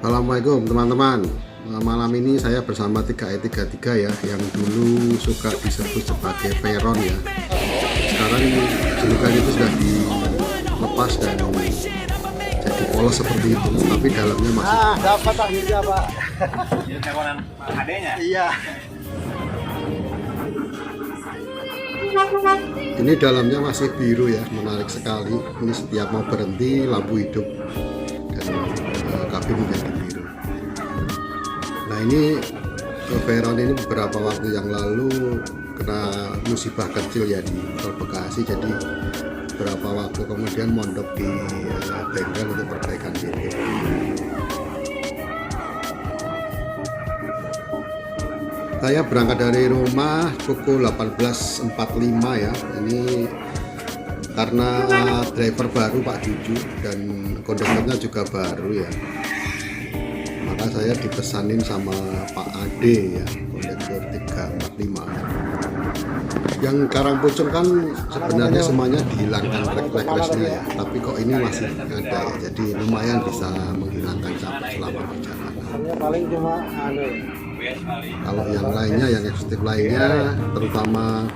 Assalamualaikum teman-teman. Malam ini saya bersama 3E33 ya, yang dulu suka disebut sebagai Veyron ya. Sekarang julukan itu sudah dilepas dan jadi polos seperti itu, tapi dalamnya masih dapat akhirnya Pak. Ini teleponan adanya? Iya. Ini dalamnya masih biru ya, menarik sekali. Ini setiap mau berhenti lampu hidup dan kabin menjadi biru. Nah ini Veyron ini beberapa waktu yang lalu kena musibah kecil ya di Tol Bekasi, jadi beberapa waktu kemudian mondok di bengkel untuk perbaikan pintu. Saya berangkat dari rumah pukul 18.45 ya. Ini karena driver baru Pak Juju dan kondektornya juga baru ya. Maka saya dipesanin sama Pak Ade ya, kondektor 345. Yang Karangpucung kan sebenarnya semuanya dihilangkan backlashnya ya, tapi kok ini masih ada ya. Jadi lumayan bisa menghilangkan capek selama perjalanan. Paling cuma Kalau yang lainnya, yang eksotik lainnya, terutama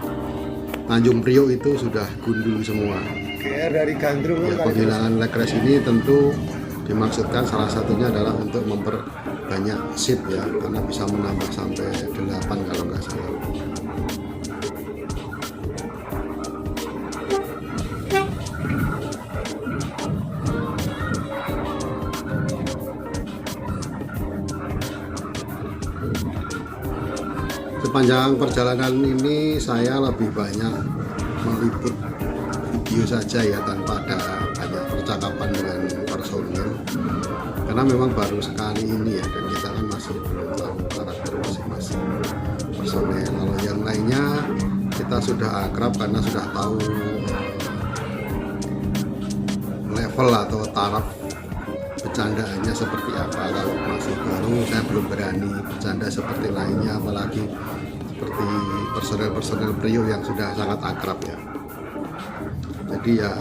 Tanjung Priok itu sudah gundul semua. GR dari Gandrung Ya, penghilangan leg rest ini tentu dimaksudkan salah satunya adalah untuk memperbanyak seat ya, karena bisa menambah sampai 8 kalau nggak salah. Sepanjang perjalanan ini saya lebih banyak meliput video saja ya, tanpa ada banyak percakapan dengan personil, karena memang baru sekali ini ya, dan kita kan masih belum tahu karakter masing-masing personil. Kalau yang lainnya kita sudah akrab karena sudah tahu level atau taraf bercandaannya seperti apa. Kalau masih baru saya belum berani bercanda seperti lainnya, apalagi seperti personel-personel Priok yang sudah sangat akrab ya. Jadi ya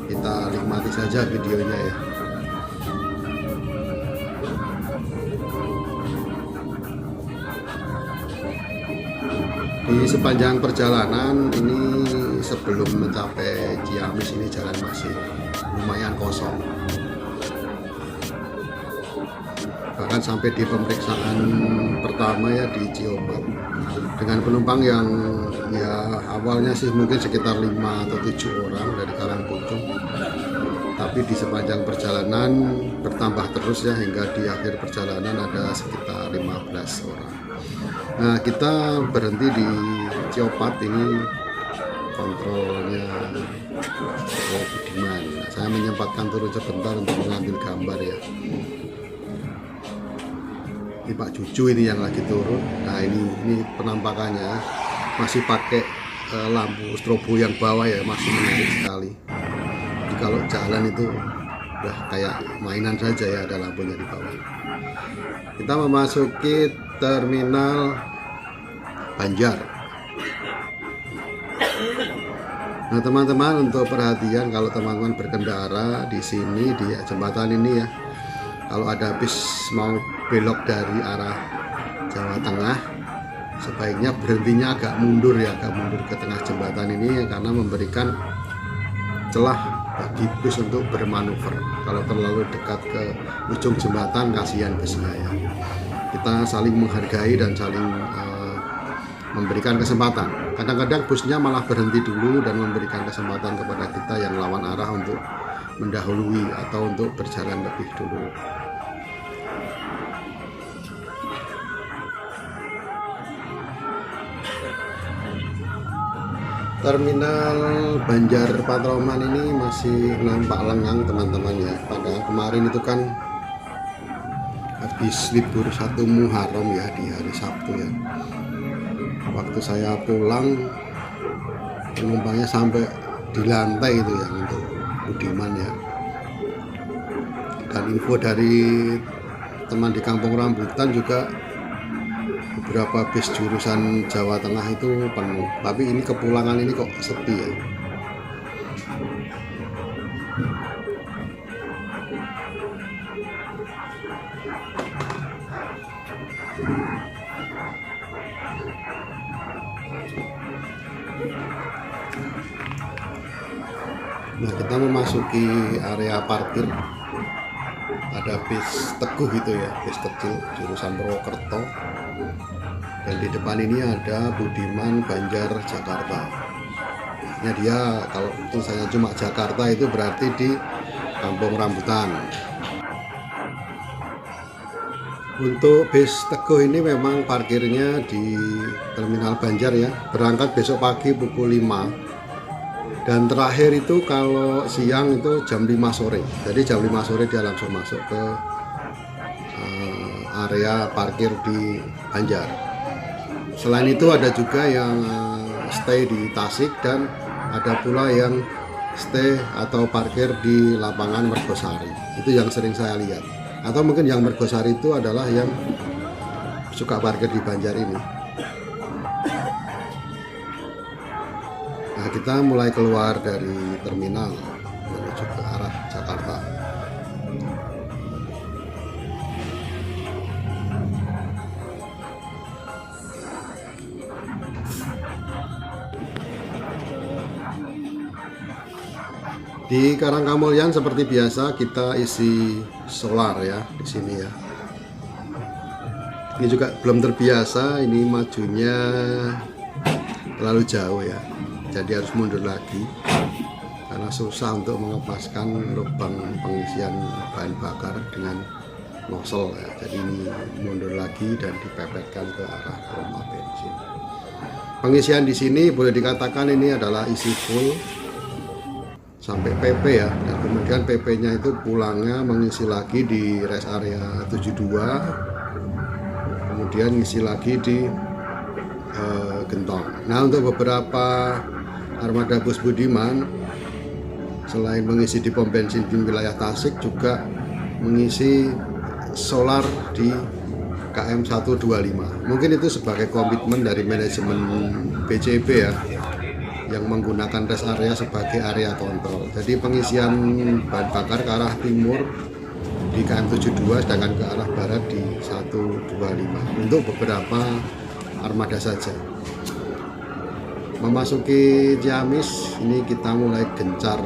kita nikmati saja videonya ya. Di sepanjang perjalanan ini sebelum mencapai Ciamis ini jalan masih lumayan kosong. Bahkan sampai di pemeriksaan pertama ya di Ciopat dengan penumpang yang ya awalnya sih mungkin sekitar 5 atau 7 orang dari Karangpucung, tapi di sepanjang perjalanan bertambah terus ya, hingga di akhir perjalanan ada sekitar 15 orang. Nah kita berhenti di Ciopat ini, kontrolnya Budiman. Nah, saya menyempatkan turun sebentar untuk mengambil gambar ya. Ini Pak Juju ini yang lagi turun. Nah ini penampakannya masih pakai lampu strobo yang bawah ya, masih menarik sekali. Jadi kalau jalan itu udah kayak mainan saja ya, ada lampunya di bawah. Kita memasuki terminal Banjar. Nah teman-teman, untuk perhatian kalau teman-teman berkendara di sini di jembatan ini ya, kalau ada bis mau belok dari arah Jawa Tengah, sebaiknya berhentinya agak mundur ya, agak mundur ke tengah jembatan ini, karena memberikan celah bagi bis untuk bermanuver. Kalau terlalu dekat ke ujung jembatan, kasihan busnya ya. Kita saling menghargai dan saling memberikan kesempatan. Kadang-kadang busnya malah berhenti dulu dan memberikan kesempatan kepada kita yang lawan arah untuk mendahului atau untuk berjalan lebih dulu. Terminal Banjar Patroman ini masih nampak lengang teman-teman ya. Padahal kemarin itu kan habis libur 1 Muharram ya, di hari Sabtu ya. Waktu saya pulang penumpangnya sampai di lantai itu ya untuk Budiman ya. Dan info dari teman di Kampung Rambutan juga beberapa bis jurusan Jawa Tengah itu penuh, tapi ini kepulangan ini kok sepi ya. Nah, kita memasuki area parkir. Ada bis Teguh itu ya, bis kecil jurusan Purwokerto. Dan di depan ini ada Budiman Banjar Jakarta. Nah, dia kalau tulisannya cuma Jakarta itu berarti di Kampung Rambutan. Untuk bis Teguh ini memang parkirnya di Terminal Banjar ya. Berangkat besok pagi pukul 5. Dan terakhir itu kalau siang itu jam 5 sore. Jadi jam 5 sore dia langsung masuk ke area parkir di Banjar. Selain itu ada juga yang stay di Tasik dan ada pula yang stay atau parkir di lapangan Mergosari. Itu yang sering saya lihat. Atau mungkin yang Mergosari itu adalah yang suka parkir di Banjar ini. Nah, kita mulai keluar dari terminal menuju ke arah Jakarta. Di Karangkamulyan seperti biasa kita isi solar ya di sini ya. Ini juga belum terbiasa, ini majunya terlalu jauh ya. Jadi harus mundur lagi karena susah untuk mengepaskan lubang pengisian bahan bakar dengan nozzle ya. Jadi ini mundur lagi dan dipepetkan ke arah pompa bensin. Pengisian di sini boleh dikatakan ini adalah isi full sampai PP ya, dan kemudian PP-nya itu pulangnya mengisi lagi di rest area 72, kemudian ngisi lagi di Gentong. Nah, untuk beberapa armada bus Budiman selain mengisi di pom bensin di wilayah Tasik juga mengisi solar di KM 125. Mungkin itu sebagai komitmen dari manajemen BCB ya, yang menggunakan rest area sebagai area kontrol. Jadi pengisian bahan bakar ke arah timur di KM 72, sedangkan ke arah barat di 125 untuk beberapa armada saja. Memasuki Ciamis, ini kita mulai gencar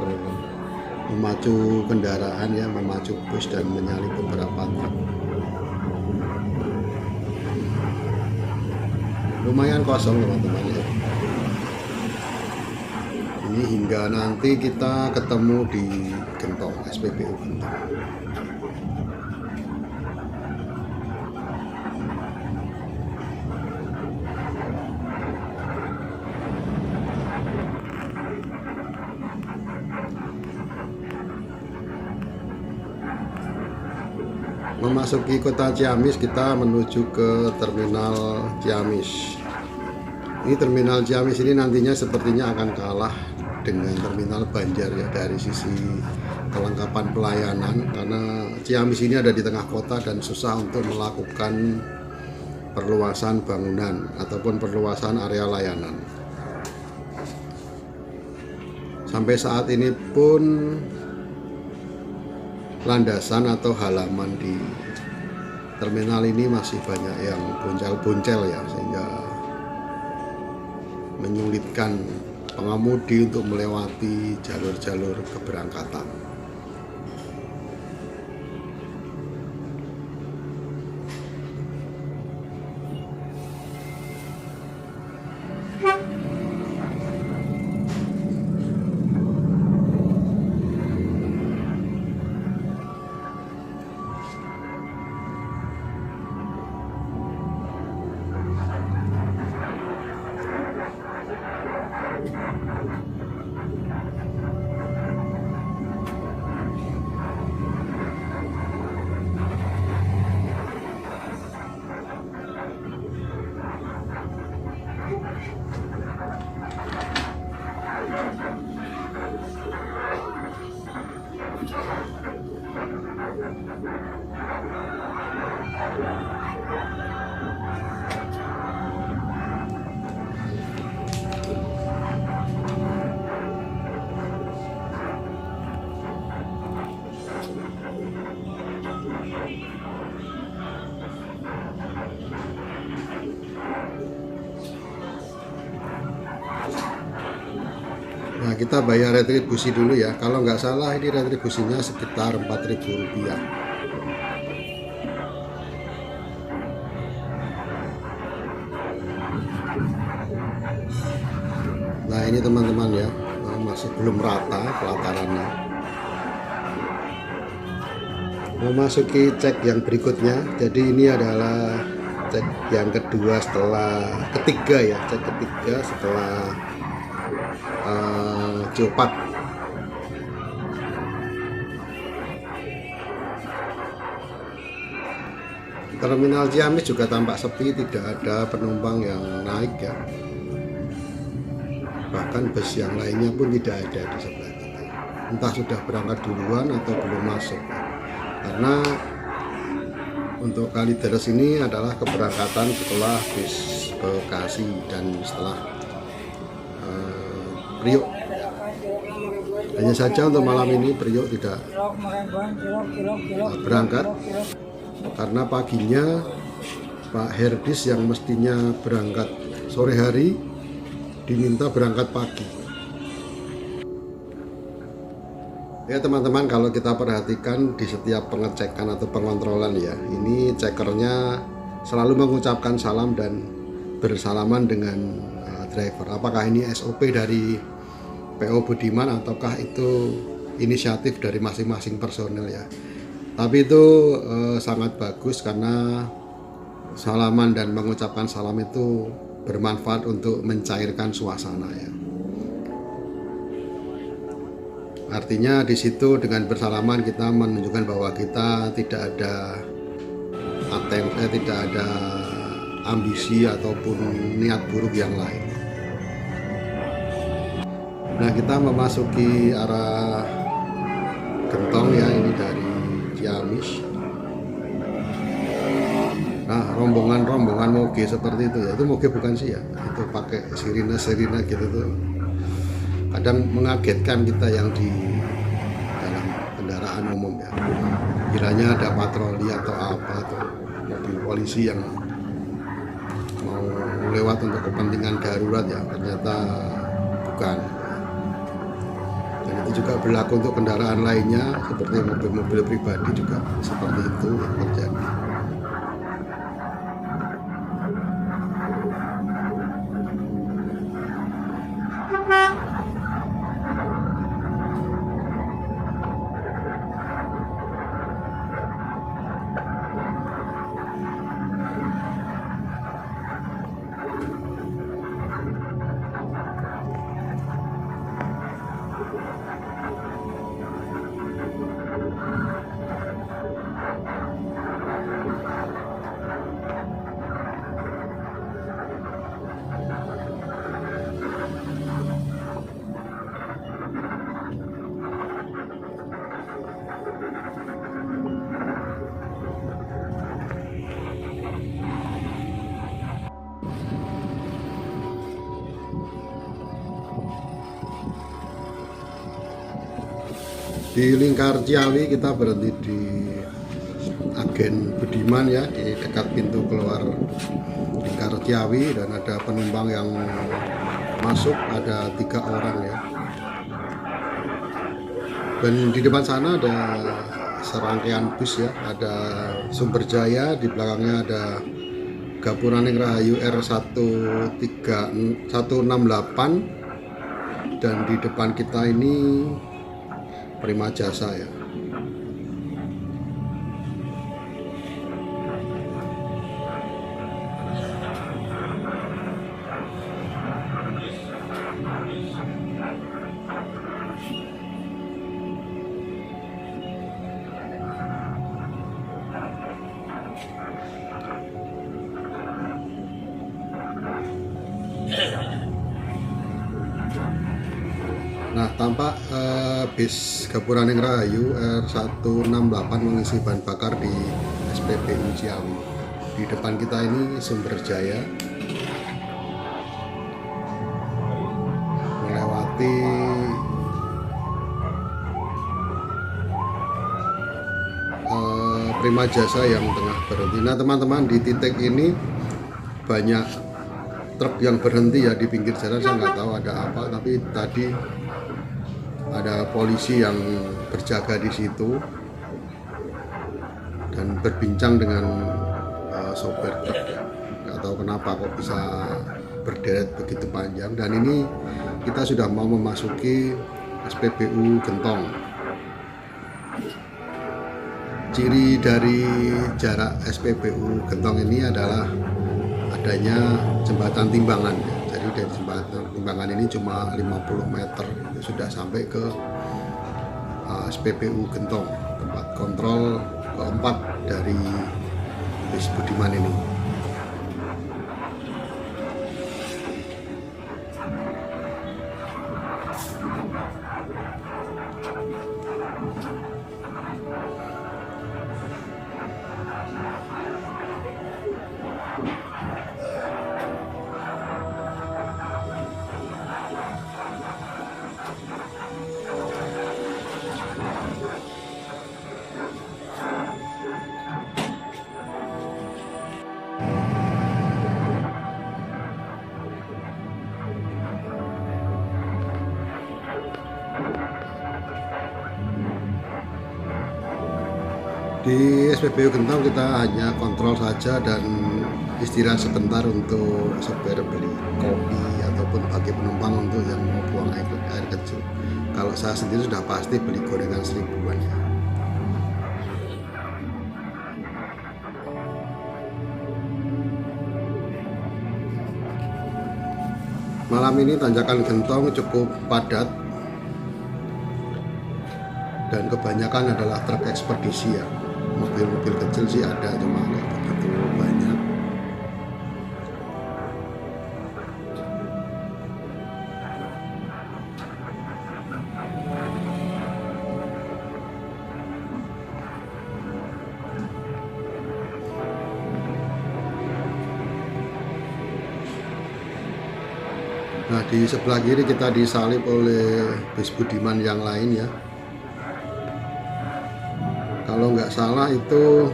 memacu kendaraan ya, memacu bus dan menyalip beberapa truk. Lumayan kosong teman-teman ya. Ini hingga nanti kita ketemu di Gentong, SPBU Gentong. Memasuki kota Ciamis, kita menuju ke terminal Ciamis. Ini terminal Ciamis ini nantinya sepertinya akan kalah dengan terminal Banjar ya dari sisi kelengkapan pelayanan, karena Ciamis ini ada di tengah kota dan susah untuk melakukan perluasan bangunan ataupun perluasan area layanan. Sampai saat ini pun landasan atau halaman di terminal ini masih banyak yang boncel-boncel ya, sehingga menyulitkan pengemudi untuk melewati jalur-jalur keberangkatan. Nah, kita bayar retribusi dulu ya. Kalau nggak salah ini retribusinya sekitar Rp4.000. Nah, ini teman-teman ya, masih belum rata pelatarannya. Memasuki cek yang berikutnya. Jadi ini adalah cek yang kedua ketiga ya, cek ketiga setelah Jopat. Terminal Ciamis juga tampak sepi, tidak ada penumpang yang naik ya. Bahkan bus yang lainnya pun tidak ada di sebelah kita. Entah sudah berangkat duluan atau belum masuk ya. Karena untuk Kalideres ini adalah keberangkatan setelah bis Bekasi dan setelah Priok. Hanya saja untuk malam ini Priok tidak berangkat karena paginya Pak Herdis yang mestinya berangkat sore hari diminta berangkat pagi. Ya teman-teman, kalau kita perhatikan di setiap pengecekan atau pengontrolan ya, ini cekernya selalu mengucapkan salam dan bersalaman dengan driver. Apakah ini SOP dari PO Budiman ataukah itu inisiatif dari masing-masing personel ya. Tapi itu sangat bagus karena salaman dan mengucapkan salam itu bermanfaat untuk mencairkan suasana ya. Artinya di situ dengan bersalaman kita menunjukkan bahwa kita tidak ada tidak ada ambisi ataupun niat buruk yang lain. Nah, kita memasuki arah Gentong ya, ini dari Ciamis. Nah, rombongan moge seperti itu ya, itu moge bukan sih ya, itu pakai sirine gitu tuh. Kadang mengagetkan kita yang di dalam kendaraan umum ya. Kiranya ada patroli atau apa tuh, mobil polisi yang mau lewat untuk kepentingan darurat ya, ternyata bukan. Dan itu juga berlaku untuk kendaraan lainnya seperti mobil-mobil pribadi juga seperti itu yang terjadi. Di lingkar Ciawi kita berhenti di agen Budiman ya, di dekat pintu keluar lingkar Ciawi, dan ada penumpang yang masuk, ada 3 orang ya. Dan di depan sana ada serangkaian bus ya, ada Sumberjaya, di belakangnya ada Gapuraning Rahayu R168, dan di depan kita ini Prima Jasa ya. Nah, tampak bis Gapuraning Rahayu R168 mengisi bahan bakar di SPBU Ciawi. Di depan kita ini Sumberjaya, melewati Prima Jasa yang tengah berhenti. Nah teman-teman, di titik ini banyak truk yang berhenti ya di pinggir jalan. Saya nggak tahu ada apa, tapi tadi ada polisi yang berjaga di situ dan berbincang dengan sopir truk. Nggak tahu kenapa kok bisa berderet begitu panjang, dan ini kita sudah mau memasuki SPBU Gentong. Ciri dari jarak SPBU Gentong ini adalah adanya jembatan timbangan. Jadi dari jembatan timbangan ini cuma 50 meter itu sudah sampai ke SPBU Gentong, tempat kontrol keempat dari bis Budiman ini. Di SPBU Gentong kita hanya kontrol saja dan istirahat sebentar untuk sopir beli kopi ataupun bagi penumpang untuk yang mau buang air kecil. Kalau saya sendiri sudah pasti beli gorengan 1000-an ya. Malam ini tanjakan Gentong cukup padat dan kebanyakan adalah truk ekspedisi ya. Mobil-mobil kecil sih ada, cuma nggak begitu banyak. Nah, di sebelah kiri kita disalip oleh bis Budiman yang lain ya. Kalau nggak salah itu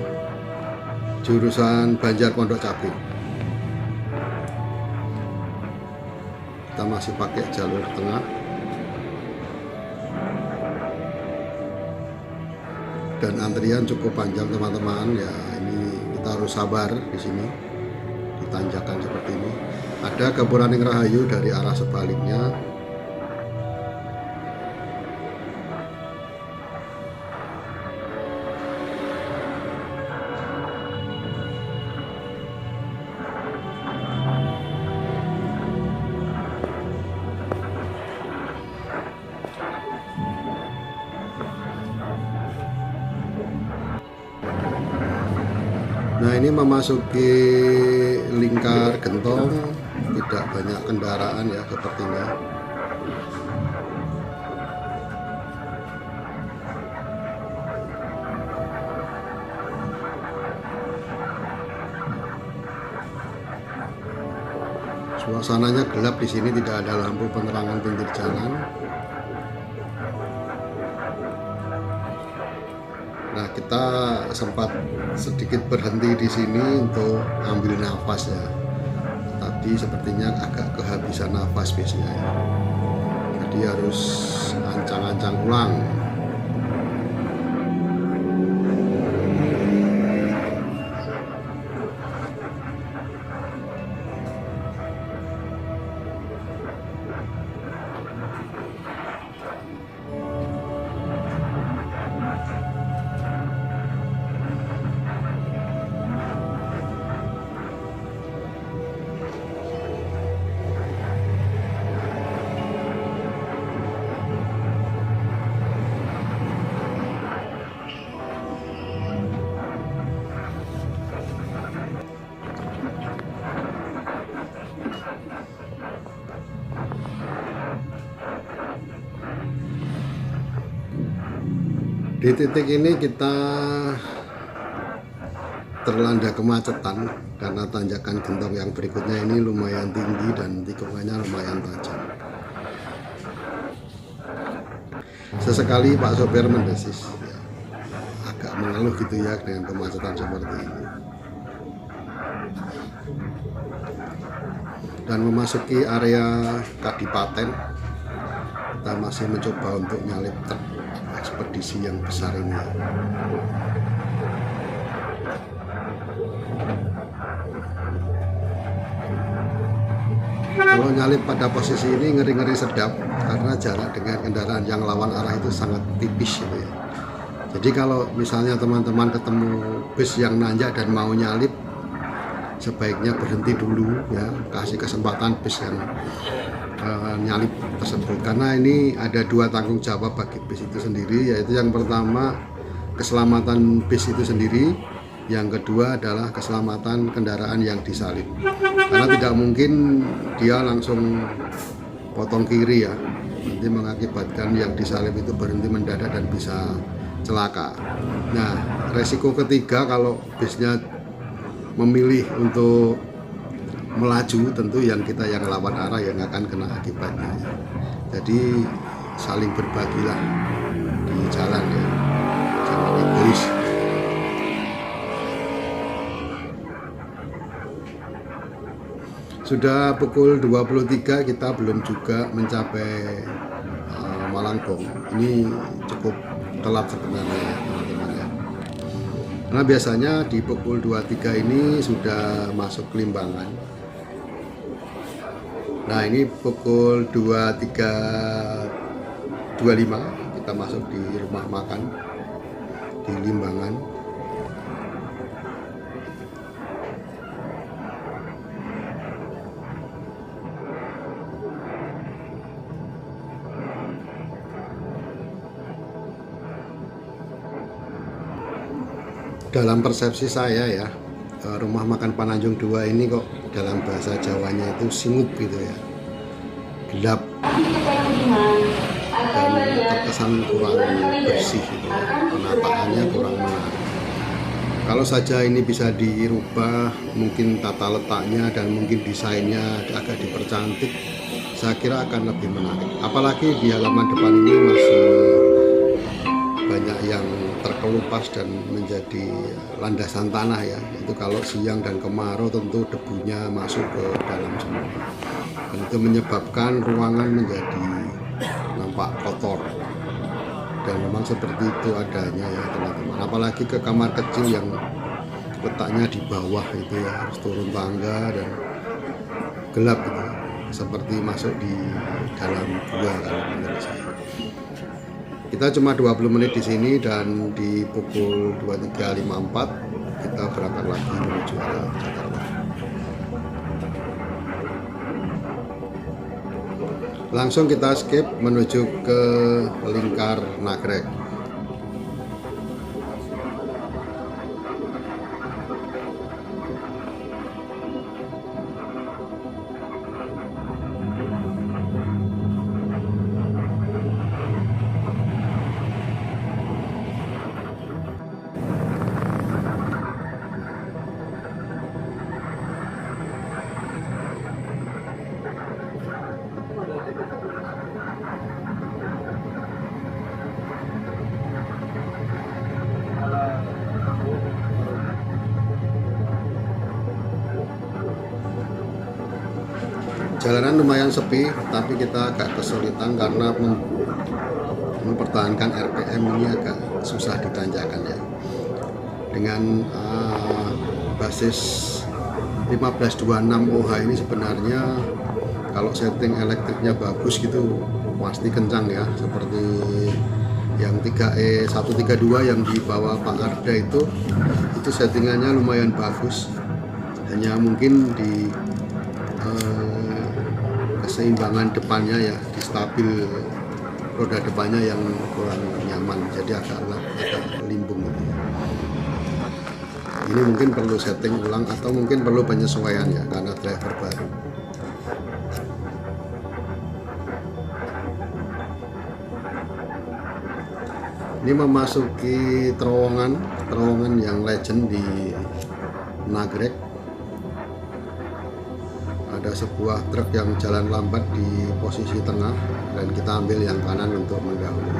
jurusan Banjar Pondok Cabe. Kita masih pakai jalur tengah. Dan antrian cukup panjang teman-teman ya. Ini kita harus sabar di sini. Di tanjakan seperti ini. Ada Gapuraning Rahayu dari arah sebaliknya. Nah, ini memasuki lingkar Gentong, tidak banyak kendaraan ya sepertinya. Suasananya gelap di sini, tidak ada lampu penerangan pinggir jalan. Nah, kita sempat sedikit berhenti di sini untuk ambil nafas ya. Tadi sepertinya agak kehabisan nafas bisnya ya. Jadi harus ancang-ancang ulang. Di titik ini kita terlanda kemacetan karena tanjakan Gentong yang berikutnya ini lumayan tinggi dan tikungannya lumayan tajam. Sesekali Pak sopir mendesis ya, agak mengeluh gitu ya dengan kemacetan seperti ini. Dan memasuki area Kadipaten kita masih mencoba untuk nyalip truk ekspedisi yang besar ini. Kalau nyalip pada posisi ini ngeri-ngeri sedap karena jarak dengan kendaraan yang lawan arah itu sangat tipis gitu ya. Jadi kalau misalnya teman-teman ketemu bis yang nanjak dan mau nyalip, sebaiknya berhenti dulu ya, kasih kesempatan bis yang nyalip tersebut, karena ini ada dua tanggung jawab bagi bis itu sendiri, yaitu yang pertama keselamatan bis itu sendiri, yang kedua adalah keselamatan kendaraan yang disalip, karena tidak mungkin dia langsung potong kiri ya, nanti mengakibatkan yang disalip itu berhenti mendadak dan bisa celaka. Nah, resiko ketiga kalau bisnya memilih untuk melaju, tentu yang kita yang lawan arah yang akan kena akibatnya. Jadi saling berbagilah di jalan ya, jangan egois. Sudah pukul 23, kita belum juga mencapai Malangbong. Ini cukup telat sebenarnya ya, teman-teman ya. Karena biasanya di pukul 23 ini sudah masuk Limbangan. Nah, ini pukul 23.25 kita masuk di rumah makan di Limbangan. Dalam persepsi saya ya, rumah makan Pananjung 2 ini kok dalam bahasa Jawanya itu singup gitu ya, gelap dan terkesan kurang bersih gitu ya, penataannya kurang menarik. Kalau saja ini bisa dirubah, mungkin tata letaknya dan mungkin desainnya agak dipercantik, saya kira akan lebih menarik. Apalagi di halaman depan ini masih banyak yang terkelupas dan menjadi landasan tanah ya. Itu kalau siang dan kemarau tentu debunya masuk ke dalam semua, dan itu menyebabkan ruangan menjadi nampak kotor, dan memang seperti itu adanya ya teman-teman. Apalagi ke kamar kecil yang letaknya di bawah itu ya, harus turun tangga dan gelap gitu, seperti masuk di dalam gua kalau menurut saya. Kita cuma 20 menit di sini dan di pukul 23.54 kita berangkat lagi menuju arah Jakarta. Langsung kita skip menuju ke Lingkar Nagrek. Jalanan lumayan sepi, tapi kita agak kesulitan karena mempertahankan RPM ini agak susah ditanjakan ya. Dengan basis 1526 OH ini sebenarnya kalau setting elektriknya bagus gitu pasti kencang ya, seperti yang 3E132 yang dibawa Pak Arda itu settingannya lumayan bagus, hanya mungkin di keseimbangan depannya ya, di stabil roda depannya yang kurang nyaman, jadi agak limbung gitu ya. Ini mungkin perlu setting ulang atau mungkin perlu penyesuaian ya, karena driver baru. Ini memasuki terowongan yang legend di Nagrek. Ada sebuah truk yang jalan lambat di posisi tengah dan kita ambil yang kanan untuk mendahului.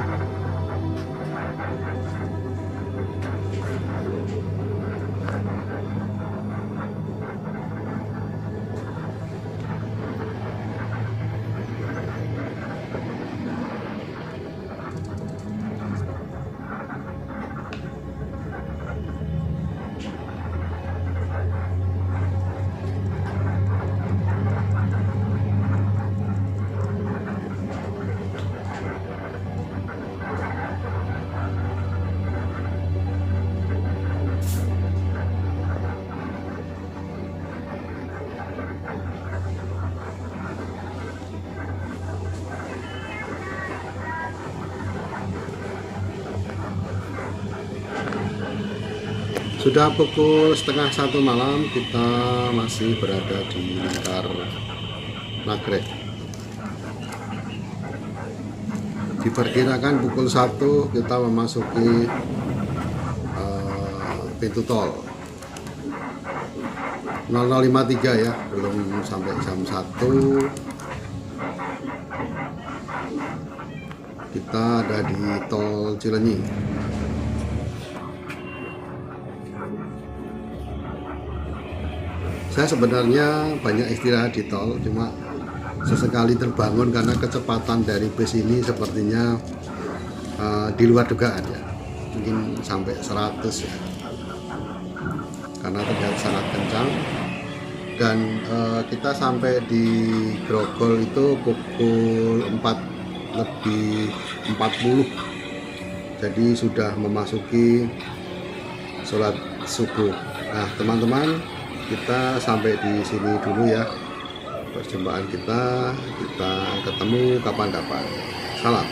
Sudah pukul setengah 1 malam, kita masih berada di Lingkar Nagrek. Diperkirakan pukul 1 kita memasuki pintu tol 0053 ya, belum sampai jam 1. Kita ada di tol Cilenyi. Saya sebenarnya banyak istirahat di tol, cuma sesekali terbangun karena kecepatan dari bus ini sepertinya di luar dugaan ya, mungkin sampai 100 ya, karena terlihat sangat kencang. Dan kita sampai di Grogol itu pukul 4:40, jadi sudah memasuki sholat subuh. Nah teman-teman, kita sampai di sini dulu ya perjumpaan kita ketemu kapan-kapan. Salam.